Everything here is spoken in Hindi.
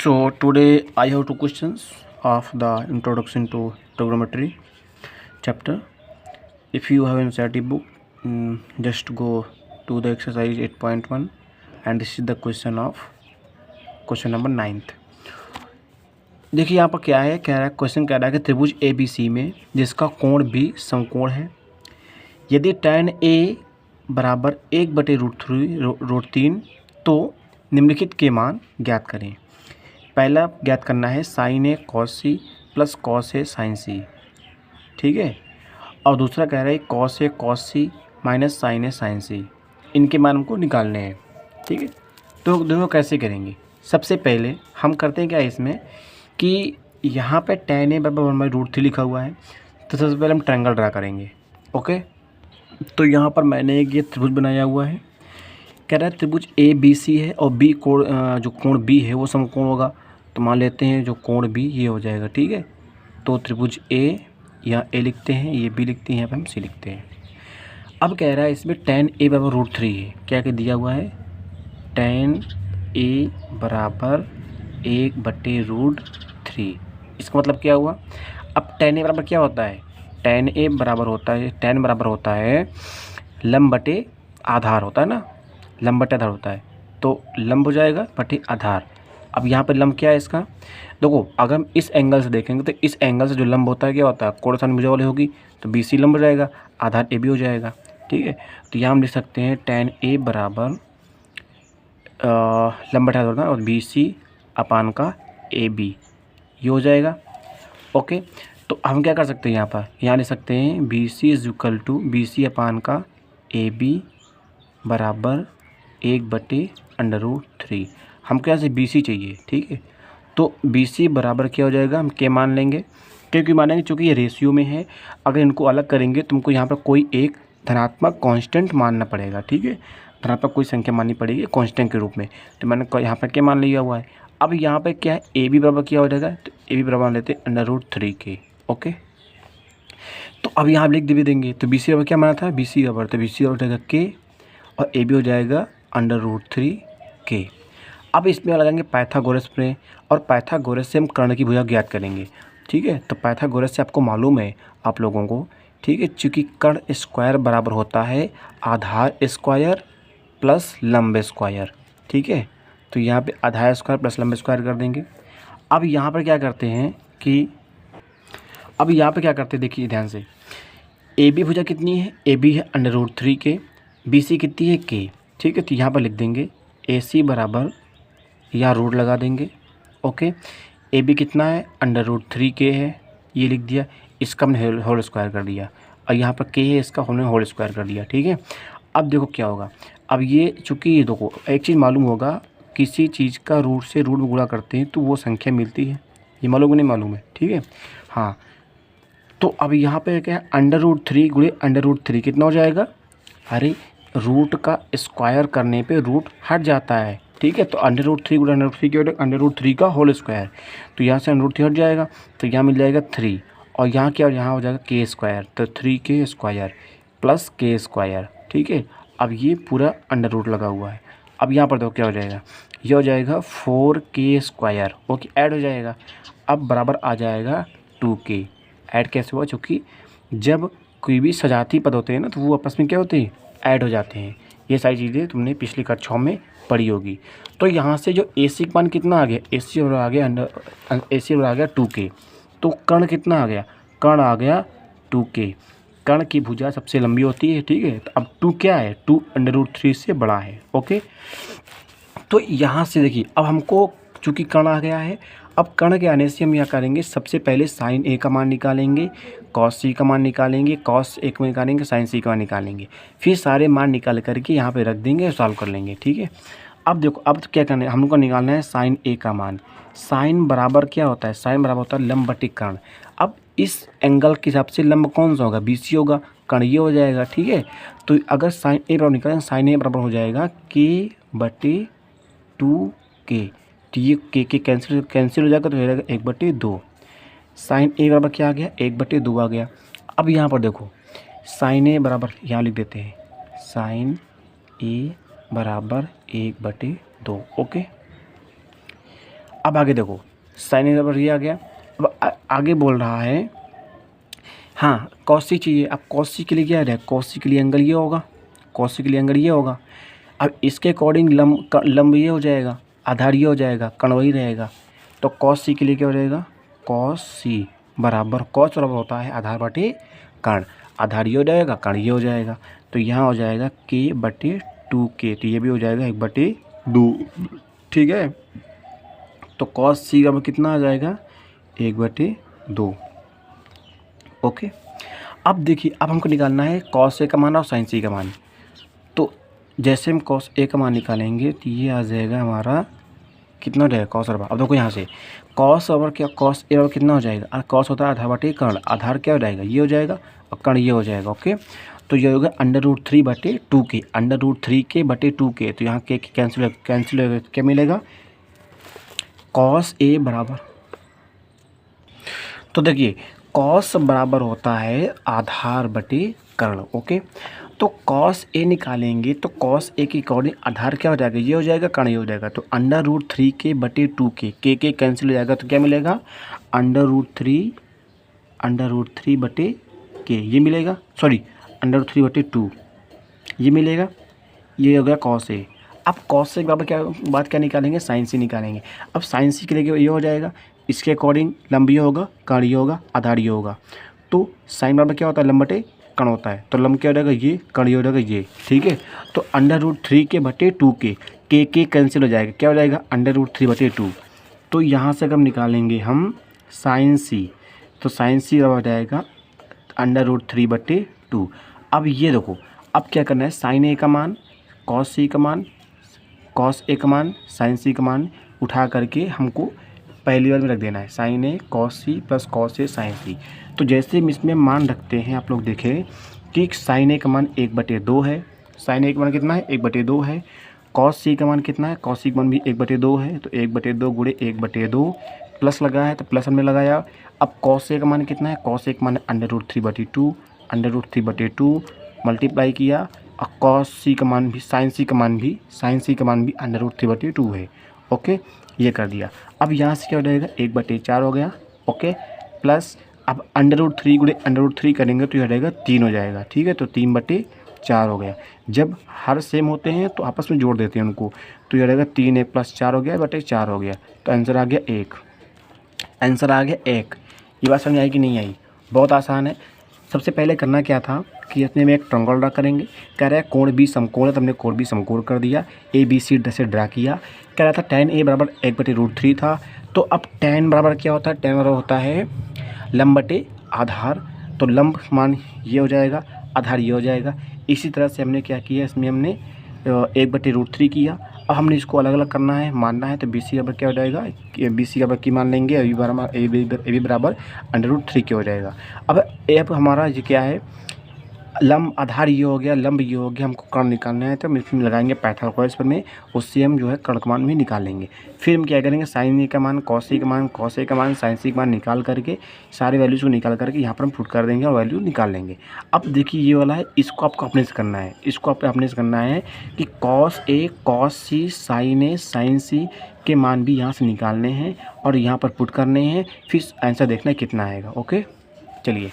So today I have two questions of the introduction to trigonometry chapter. If you have an NCERT book, just go to the exercise 8.1 and this is the question number 9th. देखिए यहाँ पर क्या है, कह रहा है क्वेश्चन कह रहा है कि त्रिभुज ABC में जिसका कोण B समकोण है, यदि tan A बराबर 1/√3 तो निम्नलिखित के मान ज्ञात करें। पहला ज्ञात करना है sign A cos C plus cos A sign सी, ठीक है। और दूसरा कह रहा है cos A cos C minus sign A sign सी, इनके मान हमको निकालने हैं, ठीक है। तो देखो कैसे करेंगे। सबसे पहले हम करते हैं क्या इसमें कि यहाँ पे tan a बराबर 1/√3 लिखा हुआ है, तो सबसे पहले हम ट्रायंगल ड्रा करेंगे। ओके, तो यहाँ पर मैंने एक ये त्रिभुज बनाया हुआ है। कह रहा है त्रिभुज ABC है और B कोण जो कोण B है वो समकोण होगा, तो मान लेते हैं जो कोण B ये हो जाएगा, ठीक है। तो त्रिभुज A या A लिखते हैं, ये B लिखते हैं, यहाँ पे हम C लिखते हैं। अब कह रहा है इसमें tan A बराबर √3 है, क्या क्या दिया हुआ है, tan A बराबर 1/√3। इसका मतलब क्या हुआ, अब tan A बराबर क्या होता है, tan A बराबर होता है, tan बराबर होता है लंब बटे आधार होता है ना, लंब बटे आधार होता है, तो लंब हो जाएगा बटे आधार। अब यहाँ पे लंब क्या है इसका, देखो अगर हम इस एंगल से देखेंगे तो इस एंगल से जो लंब होता है क्या होता है, कोण साइन भुजा वाली होगी, तो BC लंब हो जाएगा, आधार AB हो जाएगा, ठीक है। तो यहाँ हम लिख सकते हैं tan A बराबर लंब बटे आधार होता है और BC अपान का AB ये हो जाएगा। ओके, तो हम क्या कर सकते हैं, यहाँ लिख सकते हैं BC is equal to BC अपान का AB बराबर 1/√3। हमको यहाँ से BC चाहिए, ठीक है। तो BC बराबर क्या हो जाएगा, हम के मान लेंगे, क्योंकि मानेंगे चूँकि ये रेशियो में है, अगर इनको अलग करेंगे तुमको यहाँ पर कोई एक धनात्मक कांस्टेंट मानना पड़ेगा, ठीक है। धनात्मक कोई संख्या माननी पड़ेगी कांस्टेंट के रूप में, तो मैंने यहाँ पर क्या मान लिया हुआ है। अब यहाँ पर क्या है, AB बराबर क्या हो जाएगा, तो AB बराबर मान लेते हैं √3 के। ओके, तो अब यहाँ लिख भी देंगे, तो BC बराबर क्या माना था, BC बराबर, तो BC बराबर हो जाएगा के और AB हो जाएगा √3 के। अब इसमें लगाएंगे पाइथागोरस में, और पाइथागोरस से हम कर्ण की भुजा ज्ञात करेंगे, ठीक है। तो पाइथागोरस से आपको मालूम है आप लोगों को, ठीक है, चूँकि कर्ण स्क्वायर बराबर होता है आधार स्क्वायर प्लस लंब स्क्वायर, ठीक है। तो यहाँ पे आधार स्क्वायर प्लस लंब स्क्वायर कर देंगे। अब यहाँ पर क्या करते हैं कि देखिए ध्यान से, AB भुजा कितनी है, AB है √3 के, BC कितनी है के, ठीक है। तो यहाँ पर लिख देंगे AC बराबर, या रूट लगा देंगे। ओके, AB कितना है, √3 के है, ये लिख दिया, इसका हमने होल स्क्वायर कर दिया, और यहाँ पर के है, इसका हमने होल स्क्वायर कर दिया, ठीक है। अब देखो क्या होगा, अब ये चूँकि ये देखो एक चीज़ मालूम होगा, किसी चीज़ का रूट से रूट में गुणा करते हैं तो वो संख्या मिलती है, ये मालूम नहीं मालूम है, ठीक है। हाँ, तो अब यहाँ पे क्या है, √3 गुणे √3 कितना हो जाएगा, अरे रूट का स्क्वायर करने पे रूट हट जाता है, ठीक है। तो √3 गुणे √3 क्या होगा, √3 का होल स्क्वायर, तो यहाँ से √3 हट जाएगा, तो यहाँ मिल जाएगा 3, और यहाँ क्या, यहाँ हो जाएगा के स्क्वायर, तो 3k स्क्वायर प्लस के स्क्वायर, ठीक है। अब ये पूरा अंडर लगा हुआ है। अब यहाँ पर देखो क्या हो जाएगा, ये हो जाएगा 4k स्क्वायर, ओके, ऐड हो जाएगा। अब बराबर आ जाएगा 2k। ऐड कैसे हुआ, चूँकि जब कोई भी सजाती पद होते हैं ना, तो वो आपस में क्या होते हैं, ऐड हो जाते हैं। ये सारी चीज़ें तुमने पिछली कक्षाओं में पढ़ी होगी। तो यहाँ से जो AC का मान कितना आ गया, AC आ गया 2k। तो कर्ण कितना आ गया, कर्ण आ गया 2k। कर्ण की भुजा सबसे लंबी होती है, ठीक है। तो अब 2 क्या है, 2 √3 से बड़ा है। ओके, तो यहाँ से देखिए, अब हमको चूँकि कर्ण आ गया है, अब कर्ण के आने से हम क्या करेंगे, सबसे पहले साइन A का मान निकालेंगे, कॉस C का मान निकालेंगे, कॉस A का निकालेंगे, साइन C का मान निकालेंगे, फिर सारे मान निकाल करके यहाँ पे रख देंगे, सॉल्व कर लेंगे, ठीक है। अब देखो, अब क्या करना है, हमको निकालना है साइन A का मान। साइन बराबर क्या होता है, साइन बराबर होता है लंब बटे कर्ण। अब इस एंगल के हिसाब से लंब कौन सा होगा, BC होगा, कर्ण ये हो जाएगा, ठीक है। तो अगर साइन A बराबर निकालें, साइन A बराबर हो जाएगा k/2k, तो ये के कैंसिल हो जाएगा, तो हो जाएगा 1/2। साइन A बराबर क्या आ गया, 1/2 आ गया। अब यहाँ पर देखो साइन A बराबर, यहाँ लिख देते हैं साइन A बराबर 1/2। ओके, अब आगे देखो, साइन ए बराबर ये आ गया। अब आगे बोल रहा है हाँ कॉस सी चाहिए। अब कॉस सी के लिए क्या है, कॉस सी के लिए एंगल ये होगा, कॉस सी के लिए एंगल ये होगा। अब इसके अकॉर्डिंग लंब ये हो जाएगा, आधार ये हो जाएगा, कर्ण वही रहेगा। तो कॉस सी के लिए क्या हो जाएगा, कॉस सी बराबर, कॉस बराबर होता है आधार बटे कर्ण, आधार ये हो जाएगा, कर्ण ये हो जाएगा। तो यहाँ हो जाएगा k बटे 2k, तो ये भी हो जाएगा 1/2, ठीक है। तो कॉस सी का कितना आ जाएगा, 1/2। ओके, अब देखिए, अब हमको निकालना है कॉस ए का मान और साइन सी का मान। तो जैसे हम कॉस ए का मान निकालेंगे तो ये आ जाएगा हमारा कितना हो जाएगा, कॉस बराबर। अब देखो यहाँ से कॉस बराबर क्या, कॉस ए बराबर कितना हो जाएगा, कॉस होता है आधार बटे कर्ण, आधार क्या हो जाएगा, ये हो जाएगा और कर्ण ये हो जाएगा। ओके, तो ये होगा √3/2k, √3k/2k। तो यहाँ के कैंसिल होगा, क्या मिलेगा, कॉस ए बराबर, तो देखिए कॉस बराबर होता है आधार बटे कर्ण। ओके, तो कॉस ए निकालेंगे तो कॉस ए की अकॉर्डिंग आधार क्या हो जाएगा, ये हो जाएगा, कर्ण ये हो जाएगा। तो √3k/2k, के कैंसिल हो जाएगा, तो क्या मिलेगा, √3/2 ये मिलेगा, सॉरी √3/2 ये मिलेगा, ये हो गया कॉस ए। अब कॉस ए के बराबर क्या बात क्या निकालेंगे, साइन सी निकालेंगे। अब साइन सी के लिए ये हो जाएगा, इसके अकॉर्डिंग लंब ये होगा, कर्ण ये होगा, आधार ये होगा। तो साइन बराबर क्या होता है, लंब बटे कर्ण होता है। तो लंब क्या हो जाएगा, ये, कर्ण ये हो जाएगा ये, ठीक है। तो √3k/2k, के कैंसिल हो जाएगा, क्या हो जाएगा, √3/2। तो यहाँ से अगर हम निकालेंगे हम साइन सी, तो साइन सी बराबर हो जाएगा √3/2। अब ये देखो, अब क्या करना है, साइन ए का मान, कॉस सी का मान, कॉस ए का मान, साइन सी का मान उठा करके हमको पहली बार में रख देना है, sign A cos C plus cos A sign सी। तो जैसे हम इसमें मान रखते हैं, आप लोग देखें कि साइन ए का मान 1/2 है, साइन ए का मान कितना है, 1/2 है। कॉस सी का मान कितना है, कॉस सी का मान भी 1/2 है। तो 1/2 गुणे 1/2 प्लस लगा है, तो प्लस हमने लगाया। अब कॉस ए का मान कितना है, कॉस ए का मान √3/2, √3/2 मल्टीप्लाई किया। और कॉस सी का मान भी, साइन सी का मान भी √3/2 है। ओके, ये कर दिया। अब यहाँ से क्या हो जाएगा, 1/4 हो गया। ओके, प्लस अब √3 गुणे √3 करेंगे तो यह हो जाएगा 3 हो जाएगा, ठीक है। तो 3/4 हो गया। जब हर सेम होते हैं तो आपस में जोड़ देते हैं उनको, तो यह रहेगा 3 1 + 4 हो गया, 4 हो गया। तो आंसर आ गया 1, आंसर आ गया 1। ये बात समझ आई कि नहीं आई, बहुत आसान है। सबसे पहले करना क्या था कि इसमें में एक ट्रायंगल ड्रा करेंगे। कह रहा है कोण बी समकोण है, तो हमने कोण बी समकोण कर दिया। ABC से ड्रा किया। कह रहा था tan A बराबर 1/√3 था। तो अब tan बराबर क्या होता है, tan बराबर होता है लंब बटे आधार। तो लंब मान ये हो जाएगा, आधार ये हो जाएगा। इसी तरह से हमने क्या किया, इसमें हमने 1/√3 किया। अब हमने इसको अलग अलग करना है, मानना है। तो BC बराबर क्या हो जाएगा, BC बराबर की मान लेंगे, AB बराबर √3 हो जाएगा। अब हमारा ये क्या है, लंब आधार ये हो गया, लंब ये हो गया, हमको कर्ण निकालना है। तो हम इसमें लगाएंगे पाइथागोरस पर में, उससे हम जो है कर्ण का मान भी निकालेंगे। फिर हम क्या करेंगे, साइन ए का मान, कॉस ए का मान, कॉस ए का मान, साइन सी का मान निकाल करके सारे वैल्यूज़ को निकाल करके यहाँ पर हम पुट कर देंगे और वैल्यू निकाल लेंगे। अब देखिए ये वाला है, इसको आपको अपने से करना है, इसको आपको अपने से करना है कि cos A cos C sign A sign सी के मान भी यहाँ से निकालने हैं और यहाँ पर पुट करने हैं। फिर आंसर देखना है कितना आएगा। ओके, चलिए